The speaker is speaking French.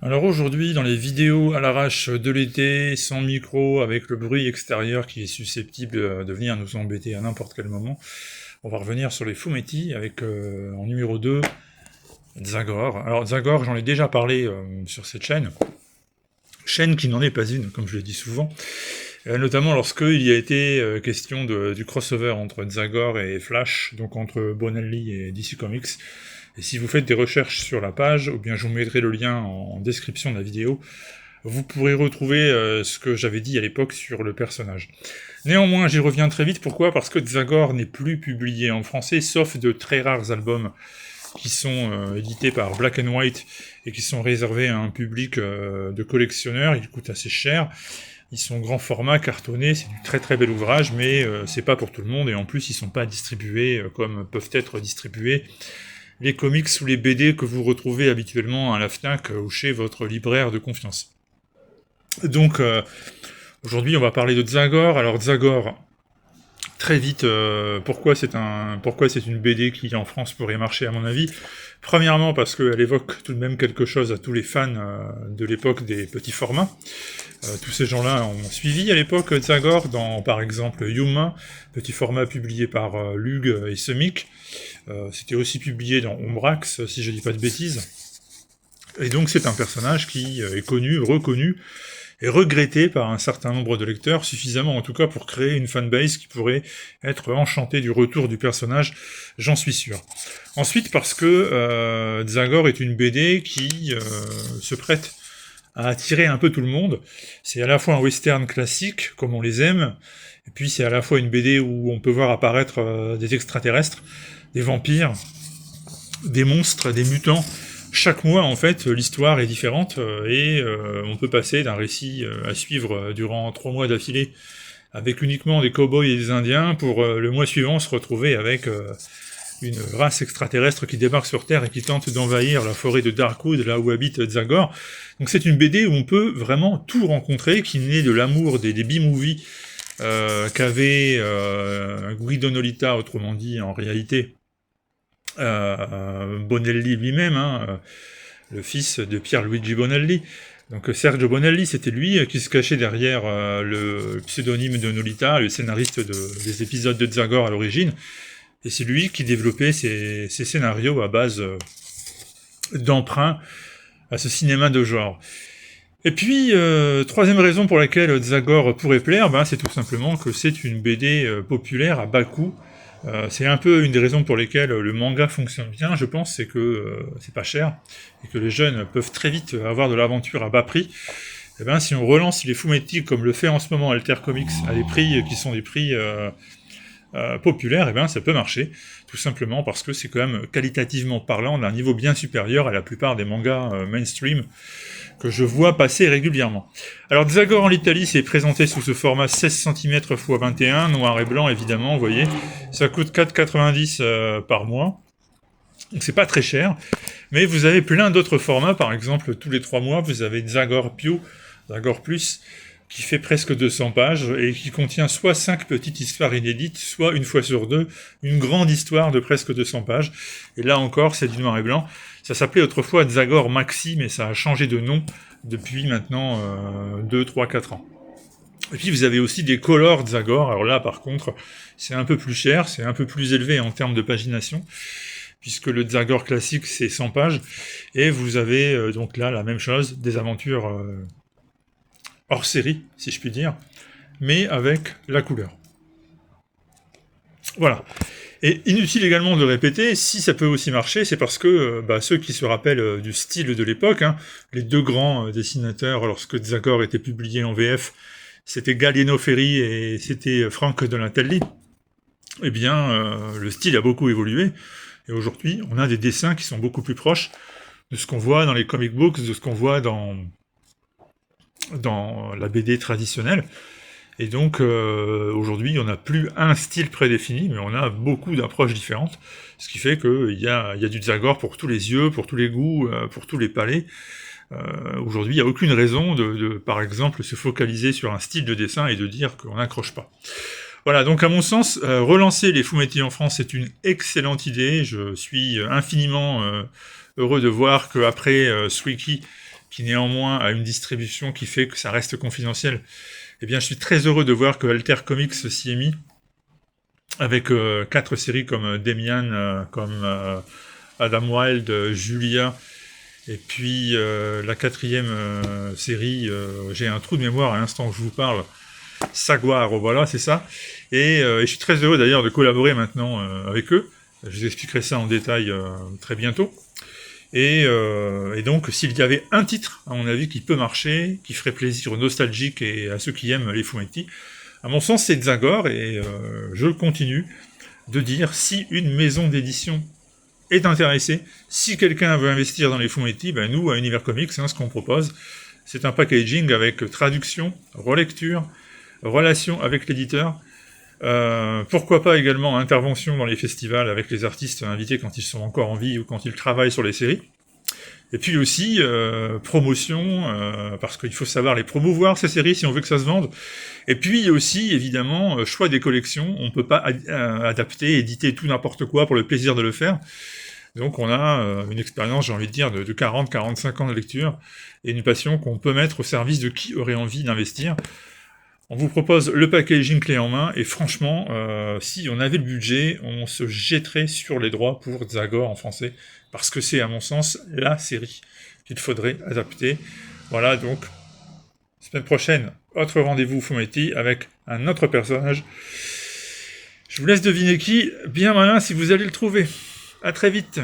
Alors aujourd'hui, dans les vidéos à l'arrache de l'été, sans micro, avec le bruit extérieur qui est susceptible de venir nous embêter à n'importe quel moment, on va revenir sur les fumetti avec en numéro 2, Zagor. Alors Zagor, j'en ai déjà parlé sur cette chaîne qui n'en est pas une, comme je l'ai dit souvent, notamment lorsqu'il y a été question du crossover entre Zagor et Flash, donc entre Bonelli et DC Comics. Et si vous faites des recherches sur la page, ou bien je vous mettrai le lien en description de la vidéo, vous pourrez retrouver ce que j'avais dit à l'époque sur le personnage. Néanmoins, j'y reviens très vite, pourquoi ? Parce que Zagor n'est plus publié en français, sauf de très rares albums qui sont édités par Black and White et qui sont réservés à un public de collectionneurs. Ils coûtent assez cher, ils sont grand format, cartonnés, c'est du très très bel ouvrage, mais c'est pas pour tout le monde, et en plus ils sont pas distribués comme peuvent être distribués les comics ou les BD que vous retrouvez habituellement à la FNAC ou chez votre libraire de confiance. Donc aujourd'hui on va parler de Zagor. Alors Zagor, très vite, pourquoi c'est une BD qui en France pourrait marcher à mon avis. Premièrement parce qu'elle évoque tout de même quelque chose à tous les fans de l'époque des petits formats. Tous ces gens-là ont suivi à l'époque Zagor dans par exemple Yuma, petit format publié par Lug et Semic. C'était aussi publié dans Ombrax, si je dis pas de bêtises. Et donc c'est un personnage qui est connu, reconnu, et regretté par un certain nombre de lecteurs, suffisamment en tout cas pour créer une fanbase qui pourrait être enchantée du retour du personnage, j'en suis sûr. Ensuite parce que Zagor est une BD qui se prête à attirer un peu tout le monde. C'est à la fois un western classique, comme on les aime, et puis c'est à la fois une BD où on peut voir apparaître des extraterrestres, des vampires, des monstres, des mutants. Chaque mois, en fait, l'histoire est différente, et on peut passer d'un récit à suivre durant 3 mois d'affilée, avec uniquement des cow-boys et des indiens, pour le mois suivant se retrouver avec une race extraterrestre qui débarque sur Terre et qui tente d'envahir la forêt de Darkwood, là où habite Zagor. Donc c'est une BD où on peut vraiment tout rencontrer, qui naît de l'amour des B-movies qu'avait Guido Nolita, autrement dit, en réalité, Bonelli lui-même, le fils de Pierluigi Bonelli. Donc Sergio Bonelli, c'était lui qui se cachait derrière le pseudonyme de Nolita, le scénariste des épisodes de Zagor à l'origine. Et c'est lui qui développait ses scénarios à base d'emprunt à ce cinéma de genre. Et puis, troisième raison pour laquelle Zagor pourrait plaire, c'est tout simplement que c'est une BD populaire à bas coût. C'est un peu une des raisons pour lesquelles le manga fonctionne bien, je pense, c'est que c'est pas cher, et que les jeunes peuvent très vite avoir de l'aventure à bas prix. Et si on relance les fumetti comme le fait en ce moment Alter Comics à des prix qui sont des prix populaire, ça peut marcher, tout simplement parce que c'est quand même qualitativement parlant d'un niveau bien supérieur à la plupart des mangas mainstream que je vois passer régulièrement. Alors Zagor en Italie, c'est présenté sous ce format 16 cm x 21, noir et blanc évidemment, vous voyez, ça coûte 4,90 par mois, donc c'est pas très cher, mais vous avez plein d'autres formats, par exemple tous les 3 mois vous avez Zagor Più, Zagor Plus, qui fait presque 200 pages, et qui contient soit 5 petites histoires inédites, soit une fois sur deux, une grande histoire de presque 200 pages. Et là encore, c'est du noir et blanc. Ça s'appelait autrefois Zagor Maxi, mais ça a changé de nom depuis maintenant 2, 3, 4 ans. Et puis vous avez aussi des colors Zagor, alors là par contre, c'est un peu plus cher, c'est un peu plus élevé en termes de pagination, puisque le Zagor classique c'est 100 pages, et vous avez donc là la même chose, des aventures hors série, si je puis dire, mais avec la couleur. Voilà. Et inutile également de répéter, si ça peut aussi marcher, c'est parce que ceux qui se rappellent du style de l'époque, les deux grands dessinateurs, lorsque Zagor était publié en VF, c'était Gallieno Ferri et c'était Frank Donatelli, eh bien, le style a beaucoup évolué, et aujourd'hui, on a des dessins qui sont beaucoup plus proches de ce qu'on voit dans les comic books, de ce qu'on voit dans la BD traditionnelle. Et donc, aujourd'hui, on n'a plus un style prédéfini, mais on a beaucoup d'approches différentes, ce qui fait qu'il y a du Zagor pour tous les yeux, pour tous les goûts, pour tous les palais. Aujourd'hui, il n'y a aucune raison de, par exemple, se focaliser sur un style de dessin et de dire qu'on n'accroche pas. Voilà, donc à mon sens, relancer les fumetti en France, c'est une excellente idée. Je suis infiniment heureux de voir qu'après Swiki, qui néanmoins a une distribution qui fait que ça reste confidentiel. Eh bien, je suis très heureux de voir que Alter Comics s'y est mis, avec 4 séries comme Demian, comme Adam Wilde, Julia, et puis la 4e série, j'ai un trou de mémoire à l'instant que je vous parle, Saguar, voilà, c'est ça. Et je suis très heureux d'ailleurs de collaborer maintenant avec eux. Je vous expliquerai ça en détail très bientôt. Et donc, s'il y avait un titre, à mon avis, qui peut marcher, qui ferait plaisir aux nostalgiques et à ceux qui aiment les fumetti, à mon sens, c'est Zagor, et je continue de dire, si une maison d'édition est intéressée, si quelqu'un veut investir dans les fumetti, ben nous, à Univers Comics, ce qu'on propose, c'est un packaging avec traduction, relecture, relation avec l'éditeur, pourquoi pas également intervention dans les festivals avec les artistes invités quand ils sont encore en vie ou quand ils travaillent sur les séries. Et puis aussi promotion, parce qu'il faut savoir les promouvoir ces séries si on veut que ça se vende. Et puis aussi évidemment choix des collections, on peut pas adapter, éditer tout n'importe quoi pour le plaisir de le faire. Donc on a une expérience, j'ai envie de dire, de 40-45 ans de lecture, et une passion qu'on peut mettre au service de qui aurait envie d'investir. On vous propose le packaging clé en main, et franchement, si on avait le budget, on se jetterait sur les droits pour Zagor en français, parce que c'est, à mon sens, la série qu'il faudrait adapter. Voilà, donc, semaine prochaine, autre rendez-vous fumetti avec un autre personnage. Je vous laisse deviner qui, bien malin si vous allez le trouver. À très vite.